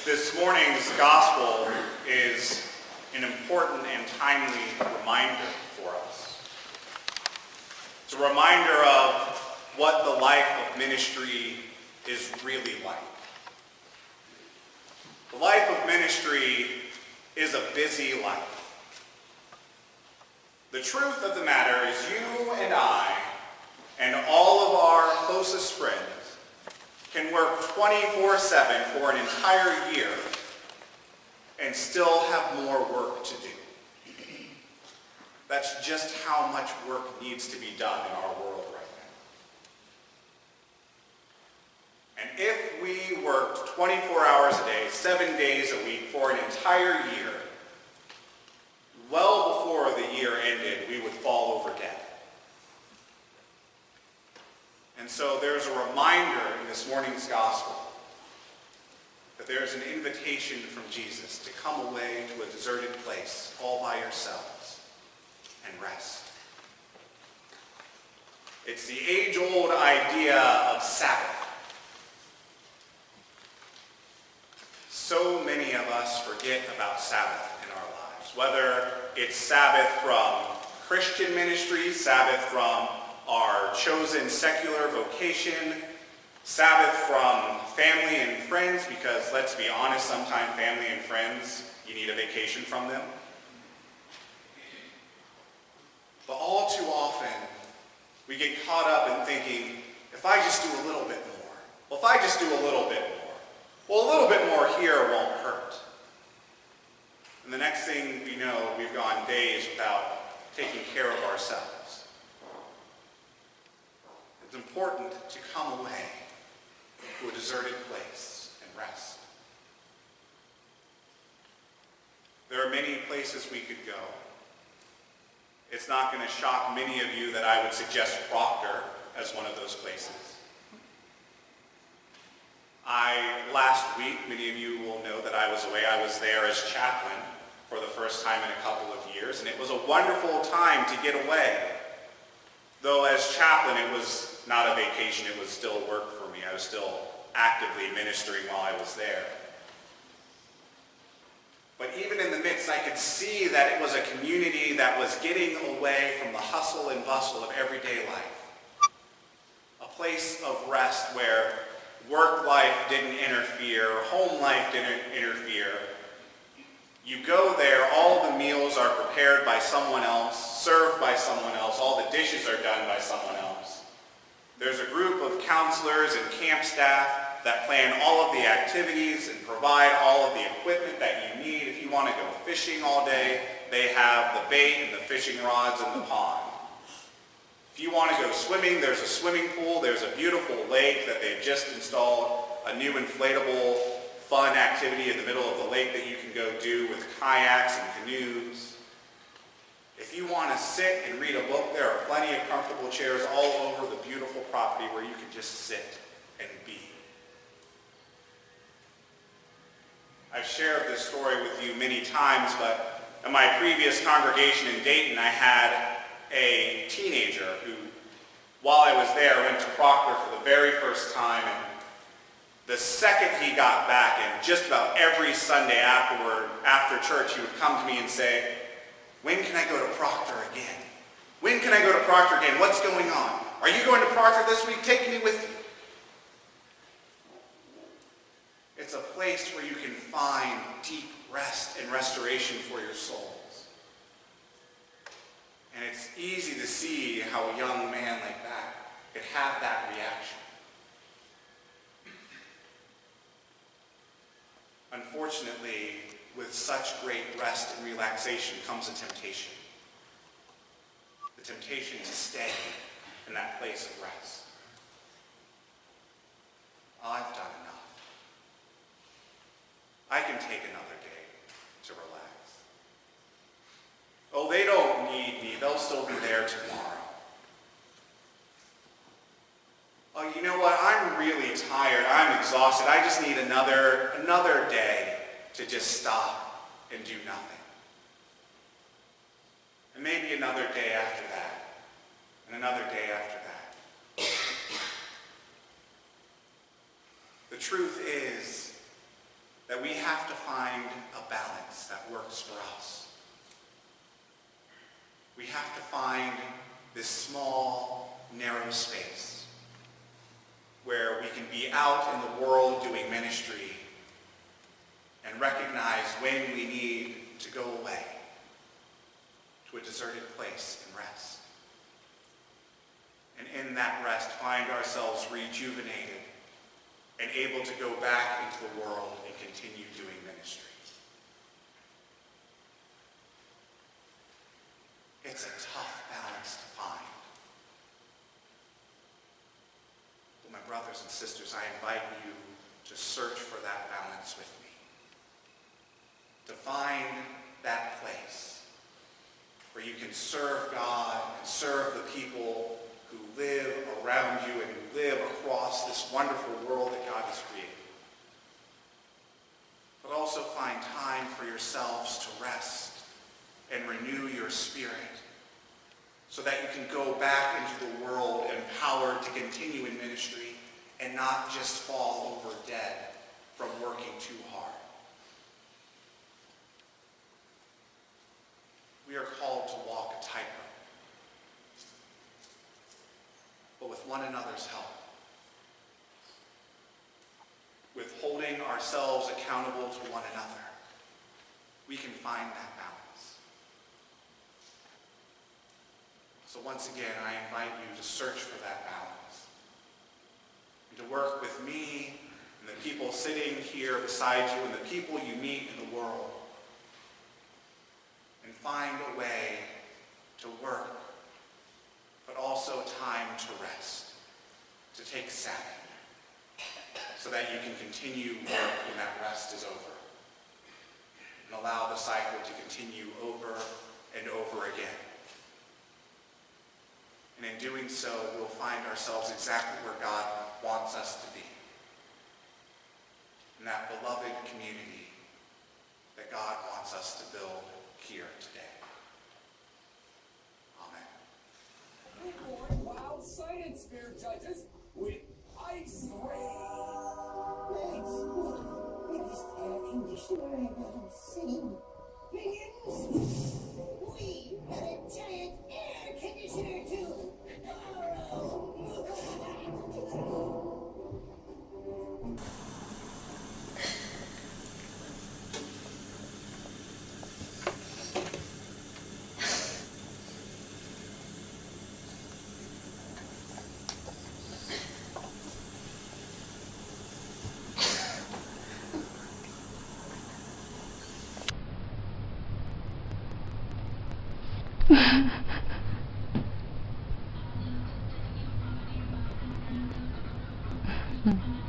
This morning's gospel is an important and timely reminder for us. It's a reminder of what the life of ministry is really like. The life of ministry is a busy life. The truth of the matter is you and I and all of our closest friends can work 24/7 for an entire year and still have more work to do. That's just how much work needs to be done in our world right now. And if we worked 24 hours a day, 7 days a week for an entire year, well before the year ended, we would fall over dead. And so there's a reminder in this morning's gospel that there's an invitation from Jesus to come away to a deserted place all by yourselves and rest. It's the age-old idea of Sabbath. So many of us forget about Sabbath in our lives, whether it's Sabbath from Christian ministry, Sabbath from our chosen secular vocation, Sabbath from family and friends, because let's be honest, sometimes family and friends, you need a vacation from them. But all too often, we get caught up in thinking, if I just do a little bit more, well, if I just do a little bit more, well, a little bit more here won't hurt. And the next thing we know, we've gone days without taking care of ourselves. It's important to come away to a deserted place and rest. There are many places we could go. It's not going to shock many of you that I would suggest Rector as one of those places. Last week, many of you will know that I was away. I was there as chaplain for the first time in a couple of years, and it was a wonderful time to get away. Though as chaplain, it was not a vacation, it was still work for me. I was still actively ministering while I was there. But even in the midst, I could see that it was a community that was getting away from the hustle and bustle of everyday life. A place of rest where work life didn't interfere, home life didn't interfere. You go there, all the meals are prepared by someone else, served by someone else, all the dishes are done by someone else. There's a group of counselors and camp staff that plan all of the activities and provide all of the equipment that you need. If you want to go fishing all day, they have the bait and the fishing rods in the pond. If you want to go swimming, there's a swimming pool, there's a beautiful lake that they've just installed, a new inflatable fun activity in the middle of the lake that you can go do with kayaks and canoes. If you want to sit and read a book, there are plenty of comfortable chairs all over the beautiful property where you can just sit and be. I've shared this story with you many times, but in my previous congregation in Dayton, I had a teenager who, while I was there, went to Proctor for the very first time, and the second he got back, and just about every Sunday afterward, after church, he would come to me and say, "When can I go to Proctor again? When can I go to Proctor again? What's going on? Are you going to Proctor this week? Take me with you." It's a place where you can find deep rest and restoration for your souls. And it's easy to see how a young man like that could have that reaction. Unfortunately, with such great rest and relaxation comes a temptation. The temptation to stay in that place of rest. I've done enough. I can take another day to relax. Oh, they don't need me. They'll still be there tomorrow. Oh, you know what? I'm really tired. I'm exhausted. I just need another day to just stop and do nothing. And maybe another day after that. And another day after that. The truth is that we have to find a balance that works for us. We have to find this small, narrow space where we can be out in the world doing ministry and recognize when we need to go away to a deserted place and rest. And in that rest, find ourselves rejuvenated and able to go back into the world and continue doing ministry. It's a tough balance to find. But my brothers and sisters, I invite you to search for that balance with me. To find that place where you can serve God and serve the people who live around you and who live across this wonderful world that God has created. But also find time for yourselves to rest and renew your spirit so that you can go back into the world empowered to continue in ministry and not just fall over dead from working too hard. We are called to walk a tightrope, but with one another's help, with holding ourselves accountable to one another, we can find that balance. So once again, I invite you to search for that balance and to work with me and the people sitting here beside you and the people you meet in the world, and find a way to work, but also time to rest, to take Sabbath, so that you can continue work when that rest is over, and allow the cycle to continue over and over again. And in doing so, we'll find ourselves exactly where God wants us to be, in that beloved community that God wants us to build here today. Amen. Wild-sighted spirit judges with ice rain. That's the biggest air conditioner I've ever seen. Minions, we got a giant air conditioner to borrow. Mm-hmm.